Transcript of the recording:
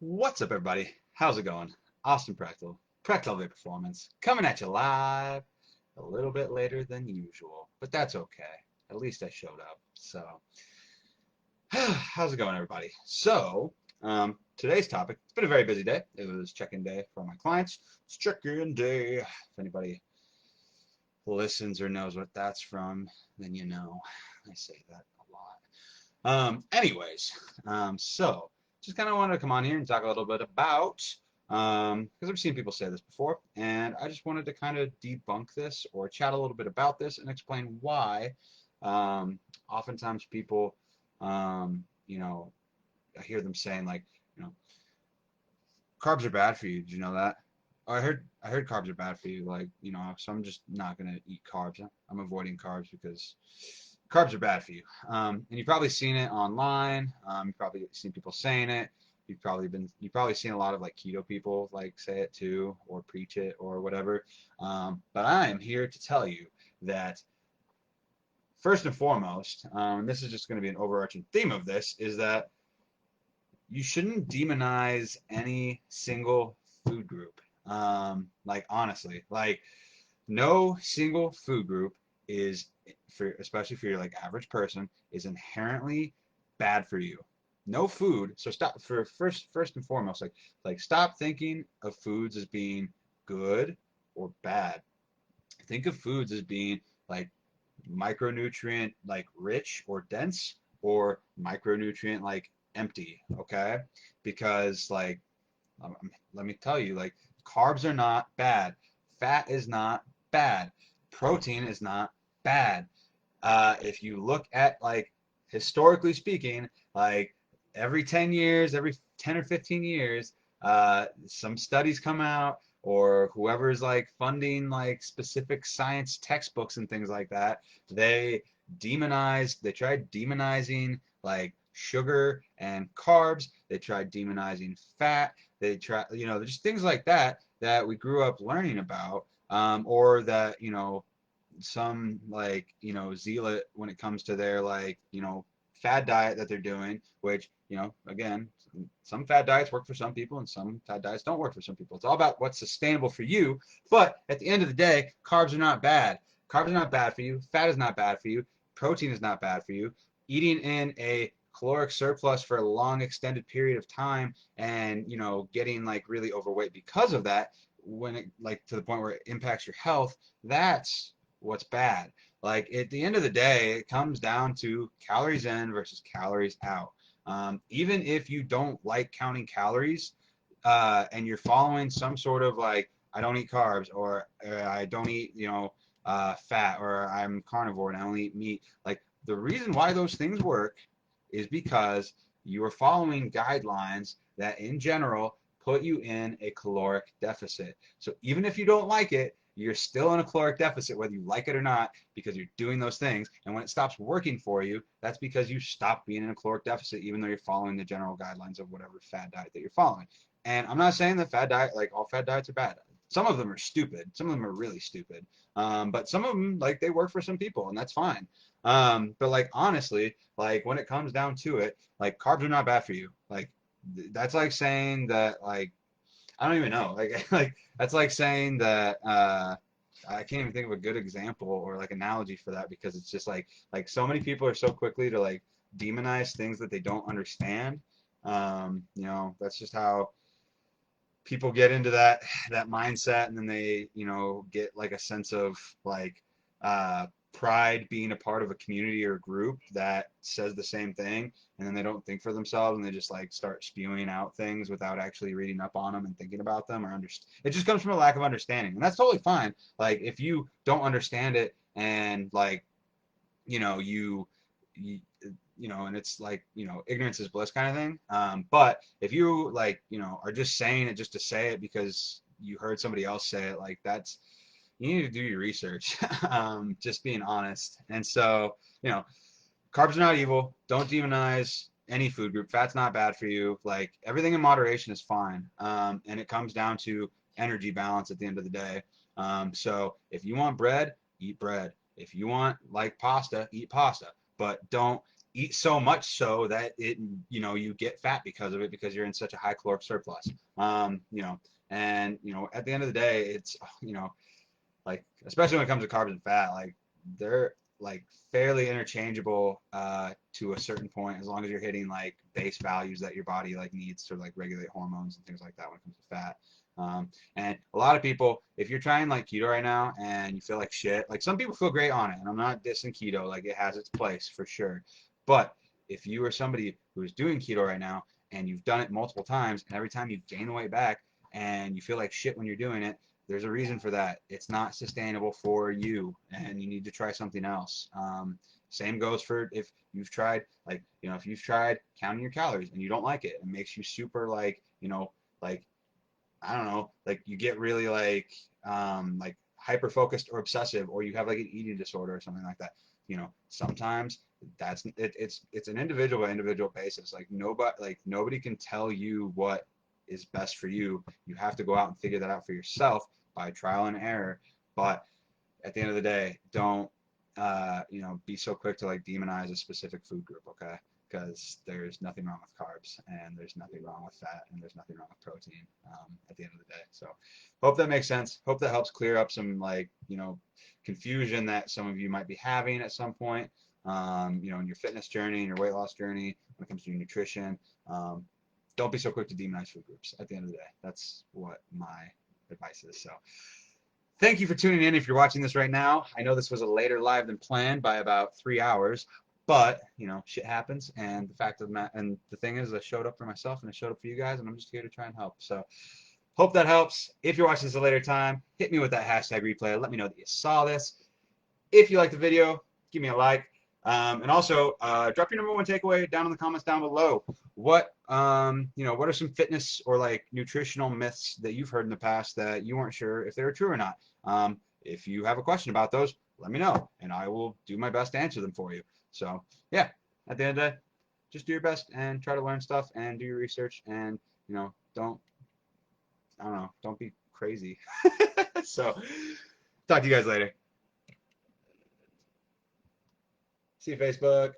What's up, everybody? How's it going? Austin Practical Elevate Performance, coming at you live a little bit later than usual, but that's okay. At least I showed up. So, how's it going, everybody? Today's topic, it's been a very busy day. It was check-in day for my clients. It's check-in day. If anybody listens or knows what that's from, then you know I say that a lot. Just kind of wanted to come on here and talk a little bit about, because I've seen people say this before, and I just wanted to kind of debunk this or chat a little bit about this and explain why. Oftentimes people, you know, I hear them saying like, you know, carbs are bad for you. Did you know that? Oh, I heard carbs are bad for you. Like, so I'm just not gonna eat carbs. I'm avoiding carbs because carbs are bad for you. And you've probably seen it online. You've probably seen people saying it. You've probably seen a lot of like keto people like say it too, or preach it, or whatever. But I am here to tell you that first and foremost, and this is just going to be an overarching theme of this, is that you shouldn't demonize any single food group. Like honestly, like no single food group is especially for your like average person, is inherently bad for you. No food. So stop for first and foremost, like stop thinking of foods as being good or bad. Think of foods as being like micronutrient like rich or dense, or micronutrient like empty, okay? Because like let me tell you, like carbs are not bad, fat is not bad, protein is not bad. If you look at like historically speaking, like every 10 years, every 10 or 15 years, some studies come out, or whoever's like funding like specific science textbooks and things like that, they tried demonizing like sugar and carbs. They tried demonizing fat. They try, just things like that that we grew up learning about, or that, some like, zealot when it comes to their like, fad diet that they're doing, which, again, some fad diets work for some people and some fad diets don't work for some people. It's all about what's sustainable for you. But at the end of the day, carbs are not bad. Carbs are not bad for you. Fat is not bad for you. Protein is not bad for you. Eating in a caloric surplus for a long extended period of time and, getting like really overweight because of that, when it like to the point where it impacts your health, that's what's bad. Like at the end of the day, it comes down to calories in versus calories out. Even if you don't like counting calories, and you're following some sort of like, I don't eat carbs, or I don't eat, fat, or I'm carnivore and I only eat meat. Like the reason why those things work is because you are following guidelines that in general put you in a caloric deficit. So even if you don't like it, you're still in a caloric deficit whether you like it or not, because you're doing those things. And when it stops working for you, that's because you stop being in a caloric deficit, even though you're following the general guidelines of whatever fad diet that you're following. And I'm not saying that fad diet, like all fad diets are bad. Some of them are stupid. Some of them are really stupid. But some of them, like they work for some people, and that's fine. But like honestly, like when it comes down to it, like carbs are not bad for you. Like that's like saying that like I don't even know. Like like that's like saying that I can't even think of a good example or like analogy for that, because it's just like so many people are so quickly to like demonize things that they don't understand. That's just how people get into that mindset, and then they get like a sense of like uh pride being a part of a community or group that says the same thing, and then they don't think for themselves, and they just like start spewing out things without actually reading up on them and thinking about them, or understand. It just comes from a lack of understanding, and that's totally fine. Like if you don't understand it, and like you and it's like, ignorance is bliss kind of thing. But if you like, are just saying it just to say it because you heard somebody else say it, like that's, you need to do your research. Just being honest. And so, carbs are not evil. Don't demonize any food group. Fat's not bad for you. Like everything in moderation is fine. And it comes down to energy balance at the end of the day. So if you want bread, eat bread. If you want like pasta, eat pasta. But don't eat so much so that it, you know, you get fat because of it, because you're in such a high caloric surplus. You know, and you know, at the end of the day, it's, you know, like especially when it comes to carbs and fat, like they're like fairly interchangeable to a certain point, as long as you're hitting like base values that your body like needs to like regulate hormones and things like that when it comes to fat. And a lot of people, if you're trying like keto right now and you feel like shit, like some people feel great on it, and I'm not dissing keto, like it has its place for sure. But if you are somebody who is doing keto right now and you've done it multiple times, and every time you gain the weight back and you feel like shit when you're doing it, there's a reason for that. It's not sustainable for you, and you need to try something else. Same goes for if you've tried, like, you know, if you've tried counting your calories and you don't like it, it makes you super like, you know, like, I don't know, like you get really like hyper focused or obsessive, or you have like an eating disorder or something like that. You know, sometimes it's an individual by individual basis. Like nobody can tell you what is best for you. You have to go out and figure that out for yourself by trial and error. But at the end of the day, don't you know, be so quick to like demonize a specific food group, okay? Because there's nothing wrong with carbs, and there's nothing wrong with fat, and there's nothing wrong with protein at the end of the day. So hope that makes sense. Hope that helps clear up some like, you know, confusion that some of you might be having at some point, you know, in your fitness journey, in your weight loss journey, when it comes to your nutrition. Don't be so quick to demonize food groups at the end of the day. That's what my advice is. So thank you for tuning in if you're watching this right now. I know this was a later live than planned by about 3 hours, but you know, shit happens, and the fact of and the thing is, I showed up for myself and I showed up for you guys, and I'm just here to try and help. So hope that helps. If you're watching this at a later time, hit me with that hashtag replay. Let me know that you saw this. If you liked the video, give me a like. And also, drop your number one takeaway down in the comments down below. What, you know, what are some fitness or like nutritional myths that you've heard in the past that you weren't sure if they were true or not? If you have a question about those, let me know, and I will do my best to answer them for you. So, yeah, at the end of the day, just do your best and try to learn stuff and do your research, and, you know, I don't know, don't be crazy. So, talk to you guys later. See you, Facebook.